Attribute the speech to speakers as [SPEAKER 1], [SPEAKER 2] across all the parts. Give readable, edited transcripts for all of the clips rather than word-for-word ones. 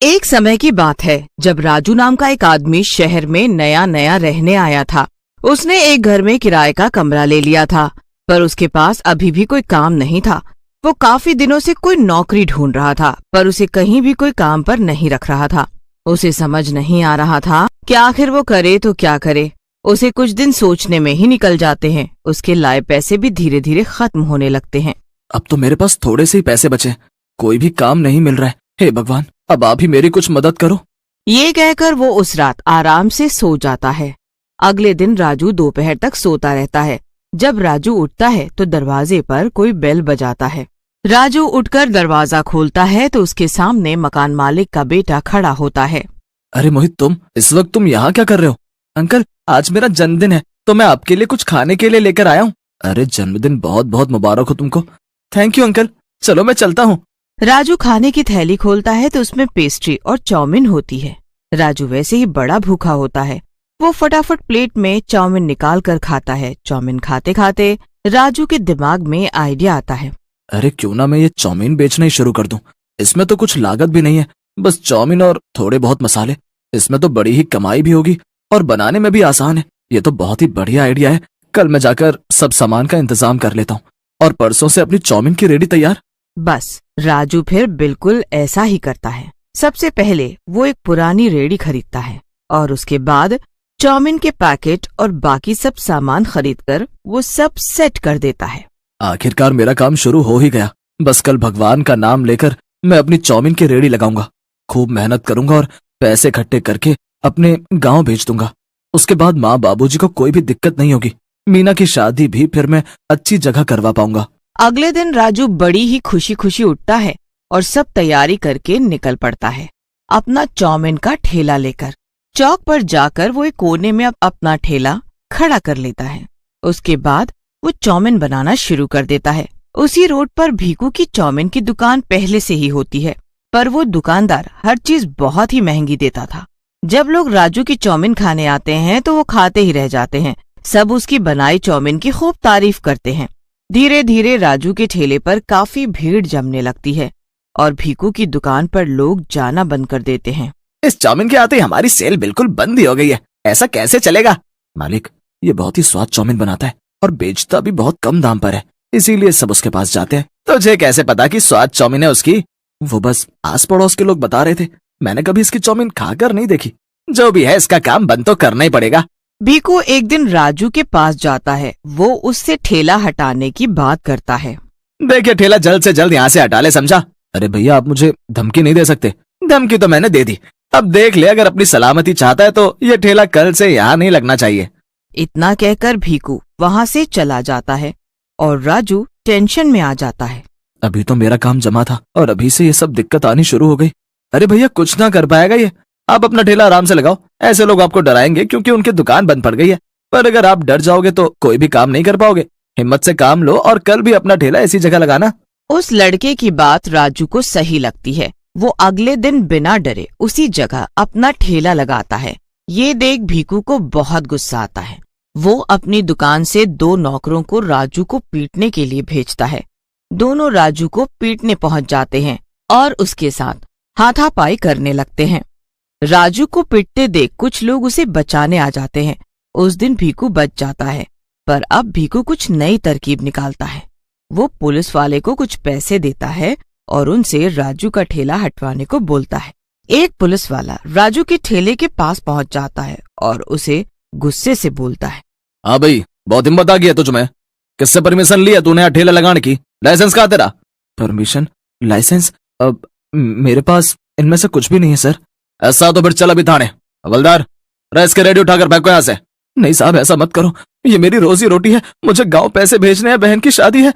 [SPEAKER 1] एक समय की बात है जब राजू नाम का एक आदमी शहर में नया नया रहने आया था। उसने एक घर में किराए का कमरा ले लिया था, पर उसके पास अभी भी कोई काम नहीं था। वो काफी दिनों से कोई नौकरी ढूंढ रहा था, पर उसे कहीं भी कोई काम पर नहीं रख रहा था। उसे समझ नहीं आ रहा था कि आखिर वो करे तो क्या करे। उसे कुछ दिन सोचने में ही निकल जाते हैं। उसके लाए पैसे भी धीरे धीरे खत्म होने लगते हैं।
[SPEAKER 2] अब तो मेरे पास थोड़े से ही पैसे बचे, कोई भी काम नहीं मिल रहा है। हे भगवान, अब आप ही मेरी कुछ मदद करो।
[SPEAKER 1] ये कहकर वो उस रात आराम से सो जाता है। अगले दिन राजू दोपहर तक सोता रहता है। जब राजू उठता है तो दरवाजे पर कोई बेल बजाता है। राजू उठकर दरवाजा खोलता है तो उसके सामने मकान मालिक का बेटा खड़ा होता है।
[SPEAKER 2] अरे मोहित, तुम इस वक्त यहाँ क्या कर रहे हो? अंकल, आज मेरा जन्मदिन है तो मैं आपके लिए कुछ खाने के लिए लेकर आया हूँ। अरे जन्मदिन बहुत बहुत मुबारक हो तुमको। थैंक यू अंकल, चलो मैं चलता हूँ।
[SPEAKER 1] राजू खाने की थैली खोलता है तो उसमें पेस्ट्री और चाउमीन होती है। राजू वैसे ही बड़ा भूखा होता है। वो फटाफट प्लेट में चाउमीन निकाल कर खाता है। चाउमीन खाते खाते राजू के दिमाग में आइडिया आता है।
[SPEAKER 2] अरे क्यों ना मैं ये चाउमीन बेचना ही शुरू कर दूं। इसमें तो कुछ लागत भी नहीं है, बस चाउमीन और थोड़े बहुत मसाले। इसमें तो बड़ी ही कमाई भी होगी और बनाने में भी आसान है। ये तो बहुत ही बढ़िया आइडिया है। कल मैं जाकर सब सामान का इंतजाम कर लेता हूँ और परसों से अपनी चाउमीन की रेडी तैयार।
[SPEAKER 1] बस राजू फिर बिल्कुल ऐसा ही करता है। सबसे पहले वो एक पुरानी रेडी खरीदता है और उसके बाद चाउमीन के पैकेट और बाकी सब सामान खरीदकर वो सब सेट कर देता है।
[SPEAKER 2] आखिरकार मेरा काम शुरू हो ही गया। बस कल भगवान का नाम लेकर मैं अपनी चाउमीन की रेडी लगाऊंगा। खूब मेहनत करूंगा और पैसे इकट्ठे करके अपने गांव भेज दूंगा। उसके बाद माँ बाबूजी को कोई भी दिक्कत नहीं होगी। मीना की शादी भी फिर मैं अच्छी जगह करवा पाऊंगा।
[SPEAKER 1] अगले दिन राजू बड़ी ही खुशी खुशी उठता है और सब तैयारी करके निकल पड़ता है अपना चाउमीन का ठेला लेकर। चौक पर जाकर वो एक कोने में अपना ठेला खड़ा कर लेता है। उसके बाद वो चाउमीन बनाना शुरू कर देता है। उसी रोड पर भीकू की चाउमीन की दुकान पहले से ही होती है, पर वो दुकानदार हर चीज बहुत ही महंगी देता था। जब लोग राजू की चाउमीन खाने आते हैं तो वो खाते ही रह जाते हैं। सब उसकी बनाई चाउमीन की खूब तारीफ करते हैं। धीरे धीरे राजू के ठेले पर काफी भीड़ जमने लगती है और भीकू की दुकान पर लोग जाना बंद कर देते हैं।
[SPEAKER 2] इस चाउमीन के आते ही हमारी सेल बिल्कुल बंद ही हो गई है। ऐसा कैसे चलेगा? मालिक, ये बहुत ही स्वाद चाउमीन बनाता है और बेचता भी बहुत कम दाम पर है, इसीलिए सब उसके पास जाते हैं। तुझे कैसे पता कि स्वाद चाउमीन है उसकी? वो बस आस पड़ोस के लोग बता रहे थे। मैंने कभी इसकी चाउमीन खाकर नहीं देखी। जो भी है, इसका काम बंद तो करना ही पड़ेगा।
[SPEAKER 1] भीकू एक दिन राजू के पास जाता है। वो उससे ठेला हटाने की बात करता है।
[SPEAKER 2] देखिए, ठेला जल्द से जल्द यहाँ से हटा ले, समझा? अरे भैया, आप मुझे धमकी नहीं दे सकते। धमकी तो मैंने दे दी। अब देख ले, अगर अपनी सलामती चाहता है तो ये ठेला कल से यहाँ नहीं लगना चाहिए।
[SPEAKER 1] इतना कहकर भीकू वहाँ से चला जाता है और राजू टेंशन में आ जाता है।
[SPEAKER 2] अभी तो मेरा काम जमा था और अभी से ये सब दिक्कत आनी शुरू हो गई। अरे भैया, कुछ ना कर पाएगा ये। आप अपना ठेला आराम से लगाओ। ऐसे लोग आपको डराएंगे क्योंकि उनकी दुकान बंद पड़ गई है, पर अगर आप डर जाओगे तो कोई भी काम नहीं कर पाओगे। हिम्मत से काम लो और कल भी अपना ठेला ऐसी जगह लगाना।
[SPEAKER 1] उस लड़के की बात राजू को सही लगती है। वो अगले दिन बिना डरे उसी जगह अपना ठेला लगाता है। ये देख भीकू को बहुत गुस्सा आता है। वो अपनी दुकान से 2 नौकरों को राजू को पीटने के लिए भेजता है। दोनों राजू को पीटने पहुंच जाते हैं और उसके साथ हाथापाई करने लगते हैं। राजू को पीटते देख कुछ लोग उसे बचाने आ जाते हैं। उस दिन भीकू बच जाता है, पर अब भीकू कुछ नई तरकीब निकालता है। वो पुलिस वाले को कुछ पैसे देता है और उनसे राजू का ठेला हटवाने को बोलता है। एक पुलिस वाला राजू के ठेले के पास पहुंच जाता है और उसे गुस्से से बोलता है।
[SPEAKER 2] हाँ भाई, बहुत हिम्मत आ गई तुझ में। किससे परमिशन लिया तूने यहाँ ठेला लगाने की? लाइसेंस कहाँ तेरा? परमिशन? लाइसेंस? अब मेरे पास इनमें से कुछ भी नहीं है सर। ऐसा तो फिर चल अभी थाने। हवलदार, रेस के रेडी उठाकर फेंको यहाँ से। नहीं साहब, ऐसा मत करो, ये मेरी रोजी रोटी है। मुझे गांव पैसे भेजने हैं, बहन की शादी है।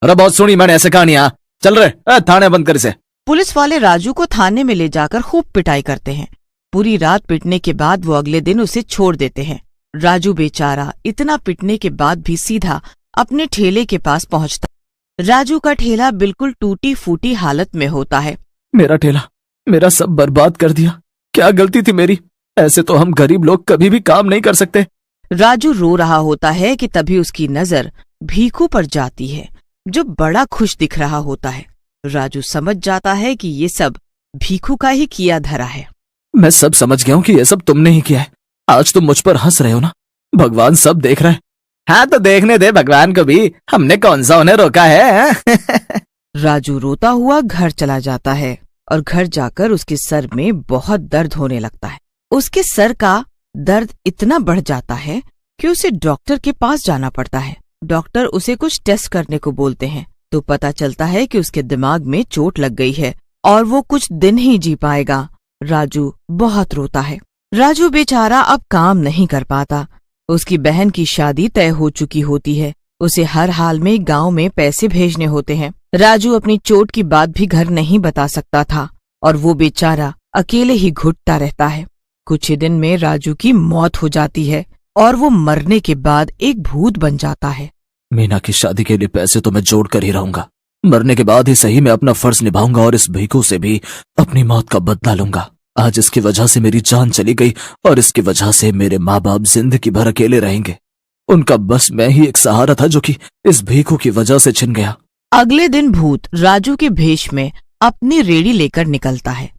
[SPEAKER 2] अरे बहुत सुनी मैंने ऐसे कहानियां। चल रहे, थाने बंद कर इसे।
[SPEAKER 1] पुलिस वाले राजू को थाने में ले जाकर खूब पिटाई करते हैं। पूरी रात पिटने के बाद वो अगले दिन उसे छोड़ देते हैं। राजू बेचारा इतना पिटने के बाद भी सीधा अपने ठेले के पास पहुंचता। राजू का ठेला बिल्कुल टूटी फूटी हालत में होता है।
[SPEAKER 2] मेरा ठेला, मेरा सब बर्बाद कर दिया। क्या गलती थी मेरी? ऐसे तो हम गरीब लोग कभी भी काम नहीं कर सकते।
[SPEAKER 1] राजू रो रहा होता है कि तभी उसकी नजर भीकू पर जाती है, जो बड़ा खुश दिख रहा होता है। राजू समझ जाता है कि ये सब भीखू का ही किया धरा है।
[SPEAKER 2] मैं सब समझ गया हूँ कि ये सब तुमने ही किया है। आज तुम मुझ पर हंस रहे हो ना, भगवान सब देख रहा है। हाँ तो देखने दे भगवान को भी, हमने कौन सा उन्हें रोका है।
[SPEAKER 1] राजू रोता हुआ घर चला जाता है और घर जाकर उसके सर में बहुत दर्द होने लगता है। उसके सर का दर्द इतना बढ़ जाता है कि उसे डॉक्टर के पास जाना पड़ता है। डॉक्टर उसे कुछ टेस्ट करने को बोलते हैं तो पता चलता है कि उसके दिमाग में चोट लग गई है और वो कुछ दिन ही जी पाएगा। राजू बहुत रोता है। राजू बेचारा अब काम नहीं कर पाता। उसकी बहन की शादी तय हो चुकी होती है। उसे हर हाल में गांव में पैसे भेजने होते हैं। राजू अपनी चोट की बात भी घर नहीं बता सकता था और वो बेचारा अकेले ही घुटता रहता है। कुछ ही दिन में राजू की मौत हो जाती है और वो मरने के बाद एक भूत बन जाता है।
[SPEAKER 2] मीना की शादी के लिए पैसे तो मैं जोड़ कर ही रहूंगा। मरने के बाद ही सही मैं अपना फर्ज निभाऊंगा और इस भीखू से भी अपनी मौत का बदला लूंगा। आज इसकी वजह से मेरी जान चली गई और इसकी वजह से मेरे माँ बाप जिंदगी भर अकेले रहेंगे। उनका बस मैं ही एक सहारा था जो कि इस भीखू की वजह से छिन गया।
[SPEAKER 1] अगले दिन भूत राजू के भेष में अपनी रेड़ी लेकर निकलता है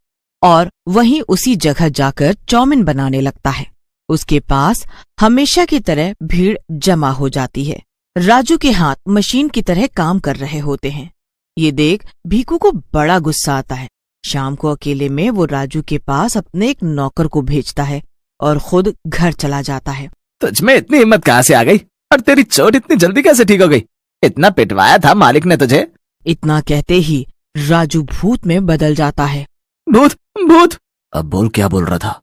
[SPEAKER 1] और वहीं उसी जगह जाकर चौमिन बनाने लगता है। उसके पास हमेशा की तरह भीड़ जमा हो जाती है। राजू के हाथ मशीन की तरह काम कर रहे होते हैं। ये देख भीखू को बड़ा गुस्सा आता है। शाम को अकेले में वो राजू के पास अपने एक नौकर को भेजता है और खुद घर चला जाता है।
[SPEAKER 2] तुझ में इतनी हिम्मत कहाँ से आ गई और तेरी चोट इतनी जल्दी कैसे ठीक हो गई? इतना पिटवाया था मालिक ने तुझे।
[SPEAKER 1] इतना कहते ही राजू भूत में बदल जाता है।
[SPEAKER 2] भूत भूत, अब बोल क्या बोल रहा था?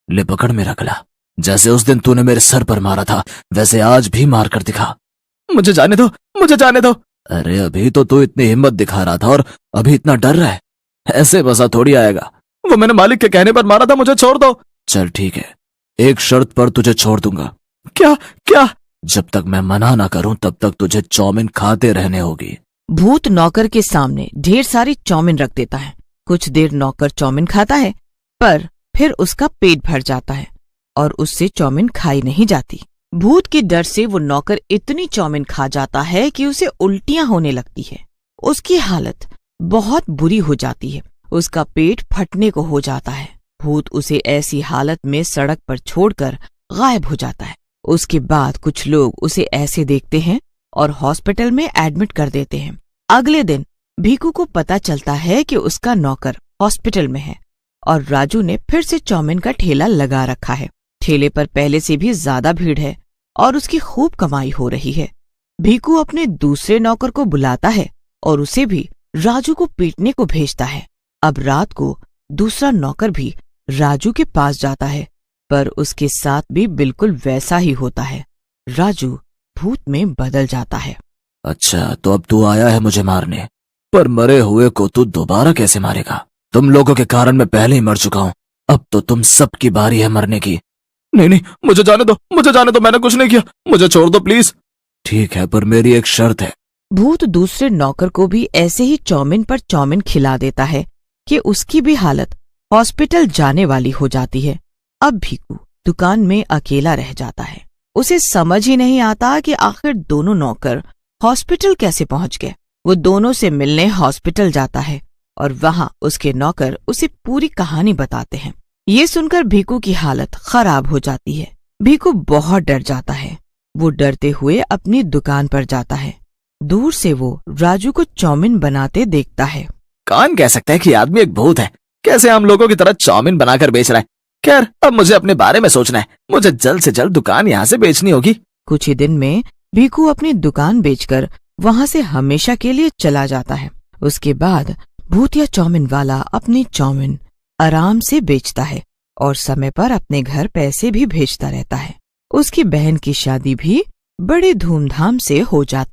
[SPEAKER 2] ले पकड़ मेरा गला। जैसे उस दिन तूने मेरे सर पर मारा था वैसे आज भी मार कर दिखा। मुझे जाने दो, मुझे जाने दो। अरे अभी तो तू इतनी हिम्मत दिखा रहा था और अभी इतना डर रहा है। ऐसे बसा थोड़ी आएगा। वो मैंने मालिक के कहने पर मारा था, मुझे छोड़ दो। चल ठीक है, एक शर्त पर तुझे छोड़ दूंगा। क्या क्या? जब तक मैं मना ना करूं तब तक तुझे चौमिन खाते रहने होगी।
[SPEAKER 1] भूत नौकर के सामने ढेर सारी चौमिन रख देता है। कुछ देर नौकर चौमिन खाता है पर फिर उसका पेट भर जाता है और उससे चौमिन खाई नहीं जाती। भूत के डर से वो नौकर इतनी चौमिन खा जाता है कि उसे उल्टियां होने लगती है। उसकी हालत बहुत बुरी हो जाती है। उसका पेट फटने को हो जाता है। भूत उसे ऐसी हालत में सड़क पर छोड़कर गायब हो जाता है। उसके बाद कुछ लोग उसे ऐसे देखते हैं और हॉस्पिटल में एडमिट कर देते हैं। अगले दिन भीखू को पता चलता है कि उसका नौकर हॉस्पिटल में है और राजू ने फिर से चौमिन का ठेला लगा रखा है। ठेले पर पहले से भी ज्यादा भीड़ है और उसकी खूब कमाई हो रही है। भीखू अपने दूसरे नौकर को बुलाता है और उसे भी राजू को पीटने को भेजता है। अब रात को दूसरा नौकर भी राजू के पास जाता है पर उसके साथ भी बिल्कुल वैसा ही होता है। राजू भूत में बदल जाता है।
[SPEAKER 2] अच्छा तो अब तू आया है मुझे मारने, पर मरे हुए को तू दोबारा कैसे मारेगा? तुम लोगों के कारण मैं पहले ही मर चुका हूँ। अब तो तुम सबकी बारी है मरने की। नहीं नहीं, मुझे जाने दो, मुझे जाने दो। मैंने कुछ नहीं किया, मुझे छोड़ दो प्लीज। ठीक है, पर मेरी एक शर्त है।
[SPEAKER 1] भूत दूसरे नौकर को भी ऐसे ही चौमिन पर चौमिन खिला देता है कि उसकी भी हालत हॉस्पिटल जाने वाली हो जाती है। अब भीखू दुकान में अकेला रह जाता है। उसे समझ ही नहीं आता कि आखिर दोनों नौकर हॉस्पिटल कैसे पहुंच गए। वो दोनों से मिलने हॉस्पिटल जाता है और वहां उसके नौकर उसे पूरी कहानी बताते हैं। ये सुनकर भीखू की हालत खराब हो जाती है। भीखू बहुत डर जाता है। वो डरते हुए अपनी दुकान पर जाता है। दूर से वो राजू को चौमिन बनाते देखता है।
[SPEAKER 2] कौन कह सकता है कि आदमी एक भूत है? कैसे हम लोगों की तरह चौमिन बनाकर बेच रहा है? खैर, अब मुझे अपने बारे में सोचना है। मुझे जल्द से जल्द दुकान यहाँ से बेचनी होगी।
[SPEAKER 1] कुछ ही दिन में भीखू अपनी दुकान बेचकर वहां से हमेशा के लिए चला जाता है। उसके बाद भूतिया चौमिन वाला अपनी चौमिन आराम से बेचता है और समय पर अपने घर पैसे भी भेजता रहता है। उसकी बहन की शादी भी बड़े धूमधाम से हो जाती